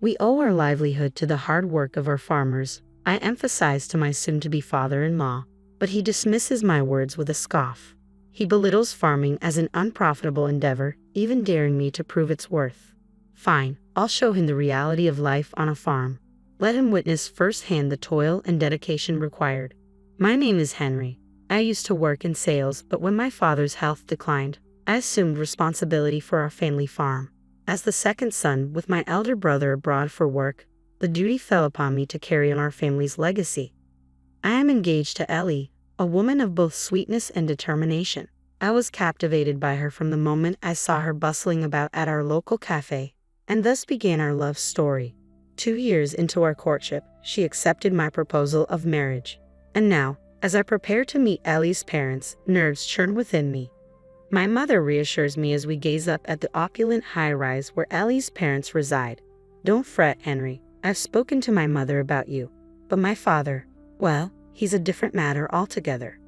We owe our livelihood to the hard work of our farmers, I emphasize to my soon-to-be father-in-law, but he dismisses my words with a scoff. He belittles farming as an unprofitable endeavor, even daring me to prove its worth. Fine, I'll show him the reality of life on a farm. Let him witness firsthand the toil and dedication required. My name is Henry. I used to work in sales, but when my father's health declined, I assumed responsibility for our family farm. As the second son, with my elder brother abroad for work, the duty fell upon me to carry on our family's legacy. I am engaged to Ellie, a woman of both sweetness and determination. I was captivated by her from the moment I saw her bustling about at our local cafe, and thus began our love story. 2 years into our courtship, she accepted my proposal of marriage. And now, as I prepare to meet Ellie's parents, nerves churn within me. My mother reassures me as we gaze up at the opulent high-rise where Ellie's parents reside. Don't fret, Henry. I've spoken to my mother about you. But my father, well, he's a different matter altogether.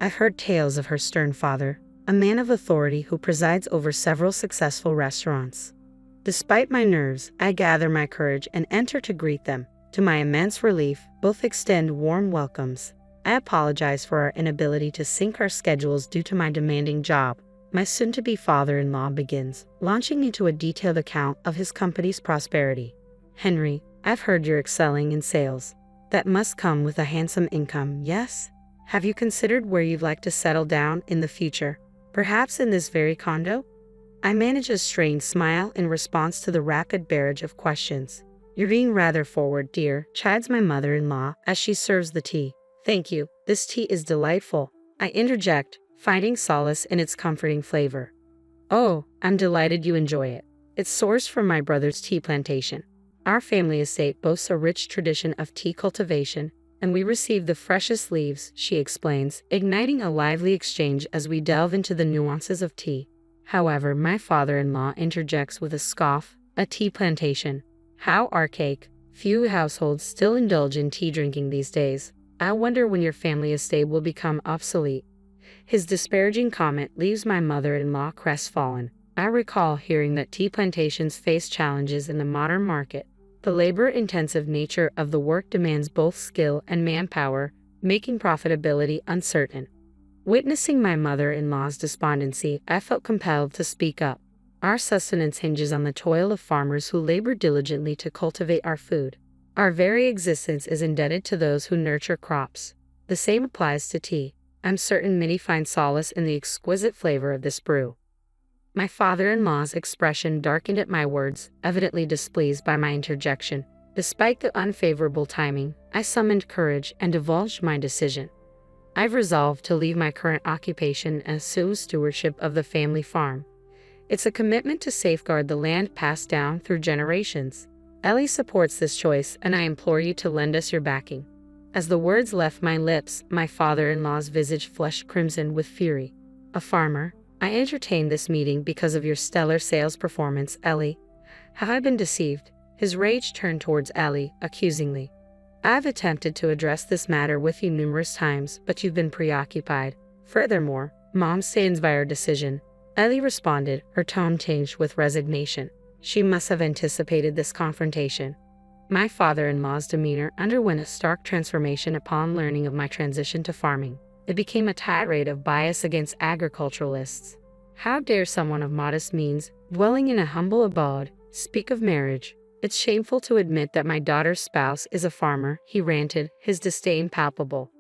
I've heard tales of her stern father, a man of authority who presides over several successful restaurants. Despite my nerves, I gather my courage and enter to greet them. To my immense relief, both extend warm welcomes. I apologize for our inability to sync our schedules due to my demanding job. My soon-to-be father-in-law begins, launching into a detailed account of his company's prosperity. Henry, I've heard you're excelling in sales. That must come with a handsome income, yes? Have you considered where you'd like to settle down in the future? Perhaps in this very condo? I manage a strained smile in response to the rapid barrage of questions. You're being rather forward, dear, chides my mother-in-law as she serves the tea. Thank you, this tea is delightful. I interject, finding solace in its comforting flavor. Oh, I'm delighted you enjoy it. It's sourced from my brother's tea plantation. Our family estate boasts a rich tradition of tea cultivation, and we receive the freshest leaves, she explains, igniting a lively exchange as we delve into the nuances of tea. However, my father-in-law interjects with a scoff, a tea plantation. How archaic. Few households still indulge in tea drinking these days. I wonder when your family estate will become obsolete. His disparaging comment leaves my mother-in-law crestfallen. I recall hearing that tea plantations face challenges in the modern market. The labor-intensive nature of the work demands both skill and manpower, making profitability uncertain. Witnessing my mother-in-law's despondency, I felt compelled to speak up. Our sustenance hinges on the toil of farmers who labor diligently to cultivate our food. Our very existence is indebted to those who nurture crops. The same applies to tea. I'm certain many find solace in the exquisite flavor of this brew. My father-in-law's expression darkened at my words, evidently displeased by my interjection. Despite the unfavorable timing, I summoned courage and divulged my decision. I've resolved to leave my current occupation and assume stewardship of the family farm. It's a commitment to safeguard the land passed down through generations. Ellie supports this choice, and I implore you to lend us your backing. As the words left my lips, my father-in-law's visage flushed crimson with fury. A farmer? I entertained this meeting because of your stellar sales performance, Ellie. Have I been deceived? His rage turned towards Ellie, accusingly. I've attempted to address this matter with you numerous times, but you've been preoccupied. Furthermore, Mom stands by her decision. Ellie responded, her tone tinged with resignation. She must have anticipated this confrontation. My father-in-law's demeanor underwent a stark transformation upon learning of my transition to farming. It became a tirade of bias against agriculturalists. How dare someone of modest means, dwelling in a humble abode, speak of marriage? It's shameful to admit that my daughter's spouse is a farmer, he ranted, his disdain palpable.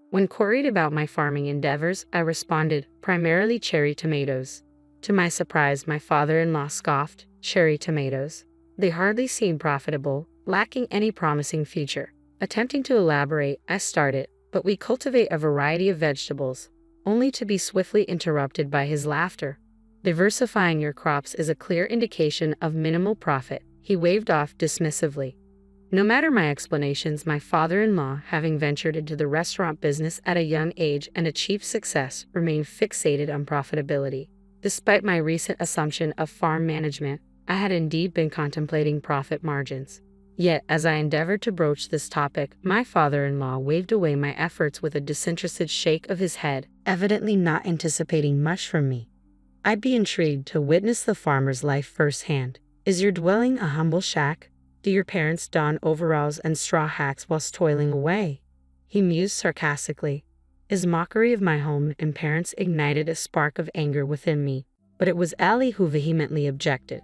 When queried about my farming endeavors, I responded, primarily cherry tomatoes. To my surprise, my father-in-law scoffed, cherry tomatoes. They hardly seem profitable, lacking any promising future. Attempting to elaborate, I started, but we cultivate a variety of vegetables, only to be swiftly interrupted by his laughter. Diversifying your crops is a clear indication of minimal profit, he waved off dismissively. No matter my explanations, my father-in-law, having ventured into the restaurant business at a young age and achieved success, remained fixated on profitability. Despite my recent assumption of farm management, I had indeed been contemplating profit margins. Yet, as I endeavored to broach this topic, my father-in-law waved away my efforts with a disinterested shake of his head, evidently not anticipating much from me. I'd be intrigued to witness the farmer's life firsthand. Is your dwelling a humble shack? Do your parents don overalls and straw hats whilst toiling away?" He mused sarcastically. His mockery of my home and parents ignited a spark of anger within me, but it was Ellie who vehemently objected.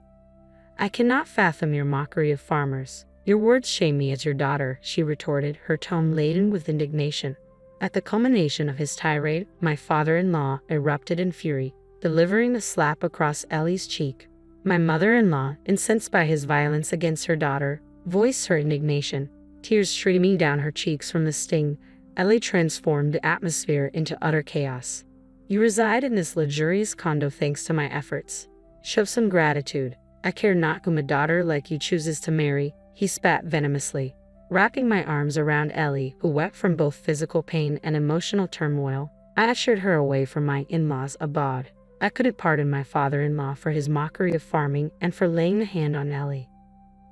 "I cannot fathom your mockery of farmers. Your words shame me as your daughter," she retorted, her tone laden with indignation. At the culmination of his tirade, my father-in-law erupted in fury, delivering a slap across Ellie's cheek. My mother-in-law, incensed by his violence against her daughter, voiced her indignation, tears streaming down her cheeks from the sting. Ellie transformed the atmosphere into utter chaos. "You reside in this luxurious condo thanks to my efforts. Show some gratitude. I care not whom a daughter like you chooses to marry," he spat venomously. Wrapping my arms around Ellie, who wept from both physical pain and emotional turmoil, I ushered her away from my in-laws' abode. I couldn't pardon my father-in-law for his mockery of farming and for laying a hand on Ellie.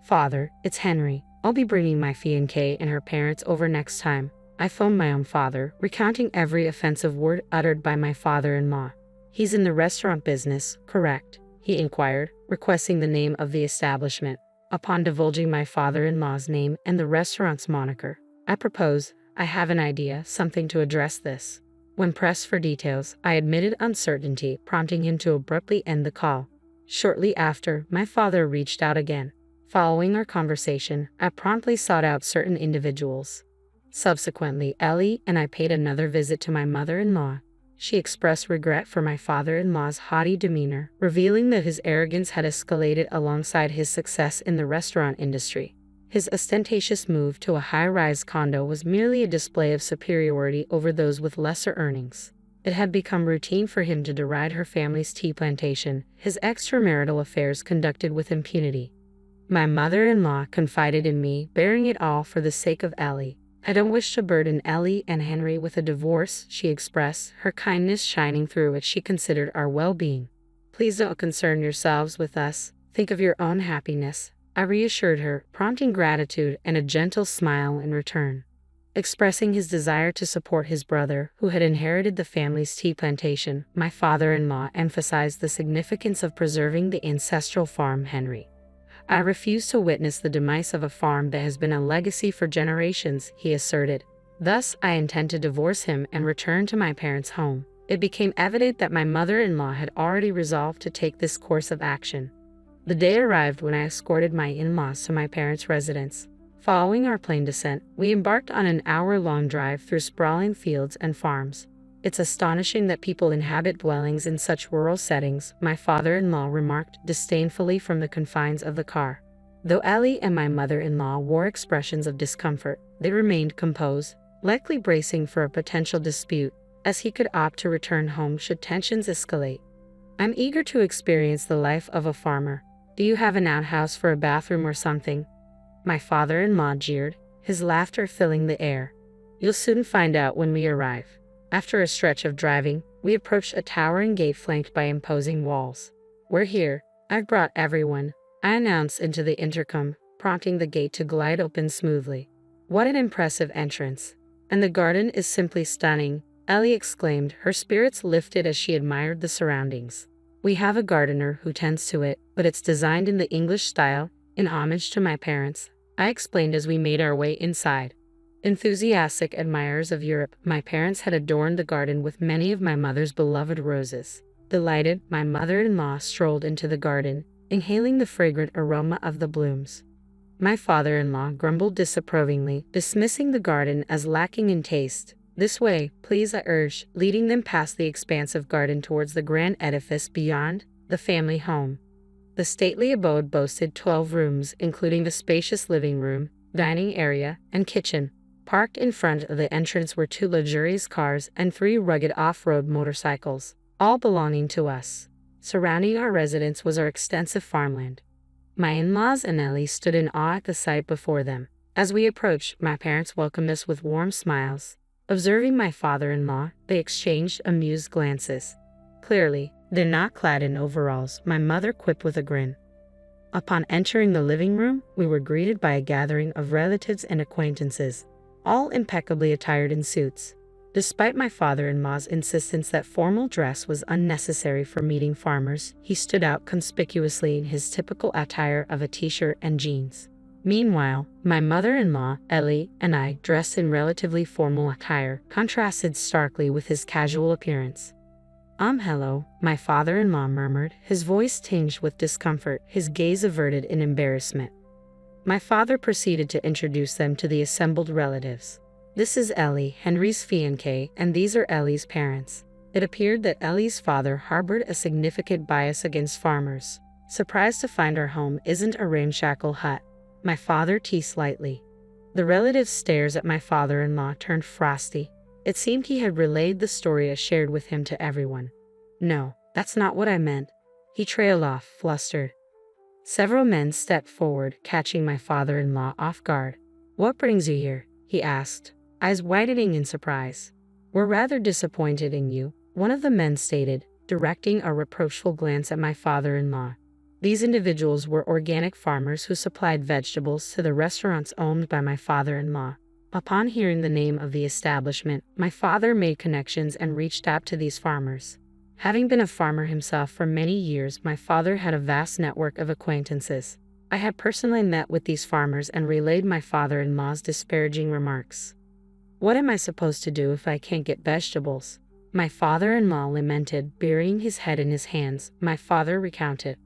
"Father, it's Henry. I'll be bringing my fiancée and her parents over next time." I phoned my own father, recounting every offensive word uttered by my father-in-law. "He's in the restaurant business, correct?" he inquired, requesting the name of the establishment. Upon divulging my father-in-law's name and the restaurant's moniker, I proposed, "I have an idea, something to address this." When pressed for details, I admitted uncertainty, prompting him to abruptly end the call. Shortly after, my father reached out again. Following our conversation, I promptly sought out certain individuals. Subsequently, Ellie and I paid another visit to my mother-in-law. She expressed regret for my father-in-law's haughty demeanor, revealing that his arrogance had escalated alongside his success in the restaurant industry. His ostentatious move to a high-rise condo was merely a display of superiority over those with lesser earnings. It had become routine for him to deride her family's tea plantation, his extramarital affairs conducted with impunity. My mother-in-law confided in me, bearing it all for the sake of Ellie. "I don't wish to burden Ellie and Henry with a divorce," she expressed, her kindness shining through as she considered our well-being. "Please don't concern yourselves with us. Think of your own happiness," I reassured her, prompting gratitude and a gentle smile in return. Expressing his desire to support his brother, who had inherited the family's tea plantation, my father-in-law emphasized the significance of preserving the ancestral farm. "Henry, I refuse to witness the demise of a farm that has been a legacy for generations," he asserted. "Thus, I intend to divorce him and return to my parents' home." It became evident that my mother-in-law had already resolved to take this course of action. The day arrived when I escorted my in-laws to my parents' residence. Following our plane descent, we embarked on an hour-long drive through sprawling fields and farms. "It's astonishing that people inhabit dwellings in such rural settings," my father-in-law remarked disdainfully from the confines of the car. Though Ellie and my mother-in-law wore expressions of discomfort, they remained composed, likely bracing for a potential dispute, as he could opt to return home should tensions escalate. "I'm eager to experience the life of a farmer. Do you have an outhouse for a bathroom or something?" my father-in-law jeered, his laughter filling the air. "You'll soon find out when we arrive." After a stretch of driving, we approached a towering gate flanked by imposing walls. "We're here. I've brought everyone," I announced into the intercom, prompting the gate to glide open smoothly. "What an impressive entrance. And the garden is simply stunning," Ellie exclaimed, her spirits lifted as she admired the surroundings. "We have a gardener who tends to it, but it's designed in the English style, in homage to my parents," I explained as we made our way inside. Enthusiastic admirers of Europe, my parents had adorned the garden with many of my mother's beloved roses. Delighted, my mother-in-law strolled into the garden, inhaling the fragrant aroma of the blooms. My father-in-law grumbled disapprovingly, dismissing the garden as lacking in taste. "This way, please," I urged, leading them past the expansive garden towards the grand edifice beyond, the family home. The stately abode boasted 12 rooms, including the spacious living room, dining area, and kitchen. Parked in front of the entrance were 2 luxurious cars and 3 rugged off-road motorcycles, all belonging to us. Surrounding our residence was our extensive farmland. My in-laws and Ellie stood in awe at the sight before them. As we approached, my parents welcomed us with warm smiles. Observing my father-in-law, they exchanged amused glances. "Clearly, they're not clad in overalls," my mother quipped with a grin. Upon entering the living room, we were greeted by a gathering of relatives and acquaintances, all impeccably attired in suits. Despite my father-in-law's insistence that formal dress was unnecessary for meeting farmers, he stood out conspicuously in his typical attire of a t-shirt and jeans. Meanwhile, my mother-in-law, Ellie, and I, dressed in relatively formal attire, contrasted starkly with his casual appearance. Hello," my father-in-law murmured, his voice tinged with discomfort, his gaze averted in embarrassment. My father proceeded to introduce them to the assembled relatives. "This is Ellie, Henry's fiancée, and these are Ellie's parents." It appeared that Ellie's father harbored a significant bias against farmers. "Surprised to find our home isn't a ramshackle hut," my father teased slightly. The relative's stares at my father-in-law turned frosty. It seemed he had relayed the story I shared with him to everyone. "No, that's not what I meant," he trailed off, flustered. Several men stepped forward, catching my father-in-law off guard. "What brings you here?" he asked, eyes widening in surprise. "We're rather disappointed in you," one of the men stated, directing a reproachful glance at my father-in-law. These individuals were organic farmers who supplied vegetables to the restaurants owned by my father-in-law. Upon hearing the name of the establishment, my father made connections and reached out to these farmers. Having been a farmer himself for many years, my father had a vast network of acquaintances. I had personally met with these farmers and relayed my father-in-law's disparaging remarks. "What am I supposed to do if I can't get vegetables?" my father-in-law lamented, burying his head in his hands. My father recounted.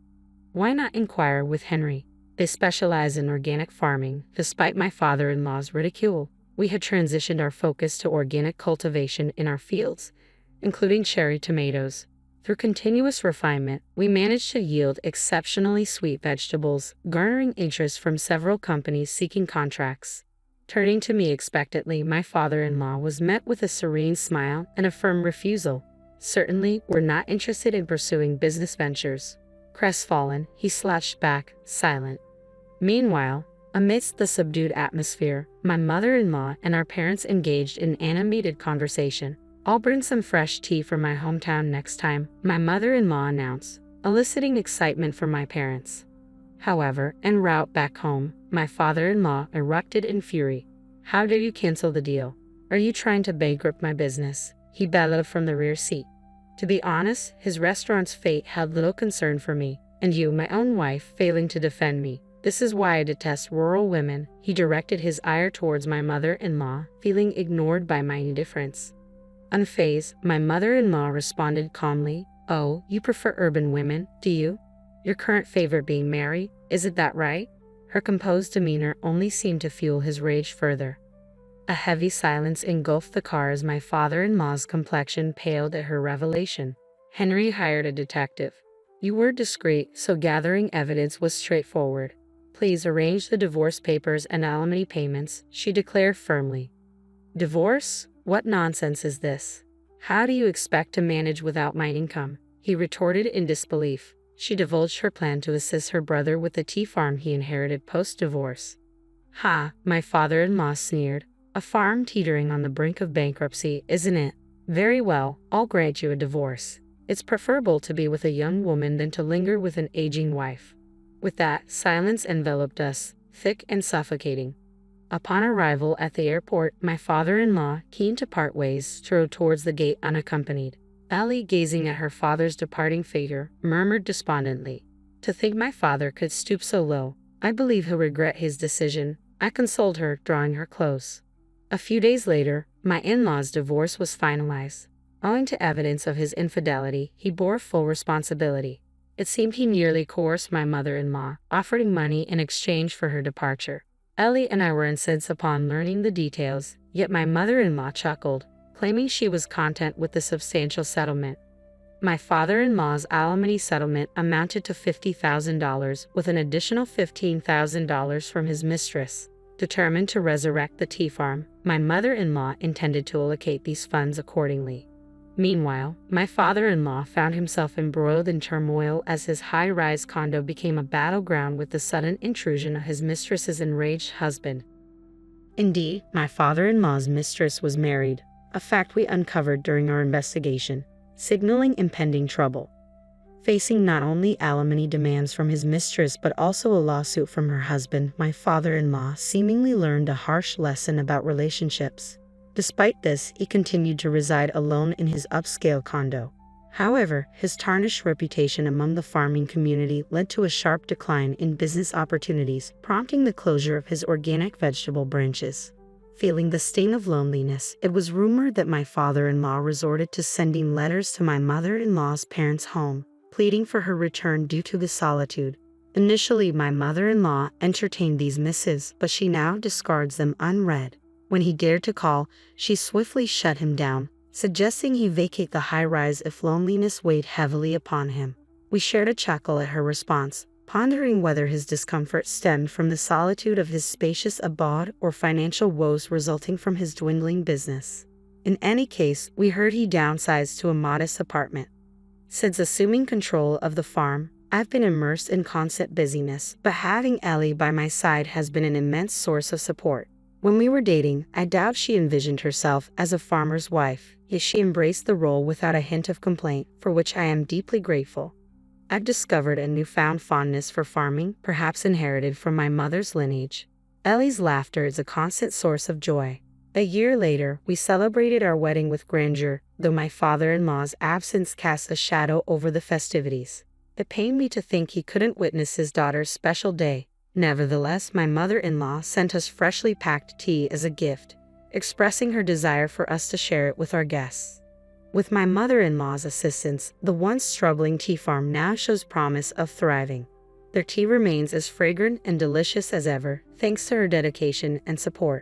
"Why not inquire with Henry? They specialize in organic farming." Despite my father-in-law's ridicule, we had transitioned our focus to organic cultivation in our fields, including cherry tomatoes. Through continuous refinement, we managed to yield exceptionally sweet vegetables, garnering interest from several companies seeking contracts. Turning to me expectantly, my father-in-law was met with a serene smile and a firm refusal. "Certainly, we're not interested in pursuing business ventures." Crestfallen, he slouched back, silent. Meanwhile, amidst the subdued atmosphere, my mother-in-law and our parents engaged in animated conversation. "I'll bring some fresh tea from my hometown next time," my mother-in-law announced, eliciting excitement from my parents. However, en route back home, my father-in-law erupted in fury. "How dare you cancel the deal? Are you trying to bankrupt my business?" he bellowed from the rear seat. To be honest, his restaurant's fate held little concern for me, and you, my own wife, failing to defend me. "This is why I detest rural women." He directed his ire towards my mother-in-law, feeling ignored by my indifference. Unfazed, my mother-in-law responded calmly, "Oh, you prefer urban women, do you? Your current favorite being Mary, isn't that right?" Her composed demeanor only seemed to fuel his rage further. A heavy silence engulfed the car as my father-in-law's complexion paled at her revelation. "Henry hired a detective. You were discreet, so gathering evidence was straightforward. Please arrange the divorce papers and alimony payments," she declared firmly. "Divorce? What nonsense is this? How do you expect to manage without my income?" he retorted in disbelief. She divulged her plan to assist her brother with the tea farm he inherited post-divorce. "Ha," my father-in-law sneered. "A farm teetering on the brink of bankruptcy, isn't it? Very well, I'll grant you a divorce. It's preferable to be with a young woman than to linger with an aging wife." With that, silence enveloped us, thick and suffocating. Upon arrival at the airport, my father-in-law, keen to part ways, strode towards the gate unaccompanied. Ellie, gazing at her father's departing figure, murmured despondently, "To think my father could stoop so low. I believe he'll regret his decision." I consoled her, drawing her close. A few days later, my in-law's divorce was finalized. Owing to evidence of his infidelity, he bore full responsibility. It seemed he nearly coerced my mother-in-law, offering money in exchange for her departure. Ellie and I were incensed upon learning the details, yet my mother-in-law chuckled, claiming she was content with the substantial settlement. My father-in-law's alimony settlement amounted to $50,000, with an additional $15,000 from his mistress. Determined to resurrect the tea farm, my mother-in-law intended to allocate these funds accordingly. Meanwhile, my father-in-law found himself embroiled in turmoil as his high-rise condo became a battleground with the sudden intrusion of his mistress's enraged husband. Indeed, my father-in-law's mistress was married, a fact we uncovered during our investigation, signaling impending trouble. Facing not only alimony demands from his mistress but also a lawsuit from her husband, my father-in-law seemingly learned a harsh lesson about relationships. Despite this, he continued to reside alone in his upscale condo. However, his tarnished reputation among the farming community led to a sharp decline in business opportunities, prompting the closure of his organic vegetable branches. Feeling the sting of loneliness, it was rumored that my father-in-law resorted to sending letters to my mother-in-law's parents' home, pleading for her return due to the solitude. Initially, my mother-in-law entertained these missives, but she now discards them unread. When he dared to call, she swiftly shut him down, suggesting he vacate the high-rise if loneliness weighed heavily upon him. We shared a chuckle at her response, pondering whether his discomfort stemmed from the solitude of his spacious abode or financial woes resulting from his dwindling business. In any case, we heard he downsized to a modest apartment. Since assuming control of the farm, I've been immersed in constant busyness, but having Ellie by my side has been an immense source of support. When we were dating, I doubt she envisioned herself as a farmer's wife, yet she embraced the role without a hint of complaint, for which I am deeply grateful. I've discovered a newfound fondness for farming, perhaps inherited from my mother's lineage. Ellie's laughter is a constant source of joy. A year later, we celebrated our wedding with grandeur, though my father-in-law's absence cast a shadow over the festivities. It pained me to think he couldn't witness his daughter's special day. Nevertheless, my mother-in-law sent us freshly packed tea as a gift, expressing her desire for us to share it with our guests. With my mother-in-law's assistance, the once troubling tea farm now shows promise of thriving. Their tea remains as fragrant and delicious as ever, thanks to her dedication and support.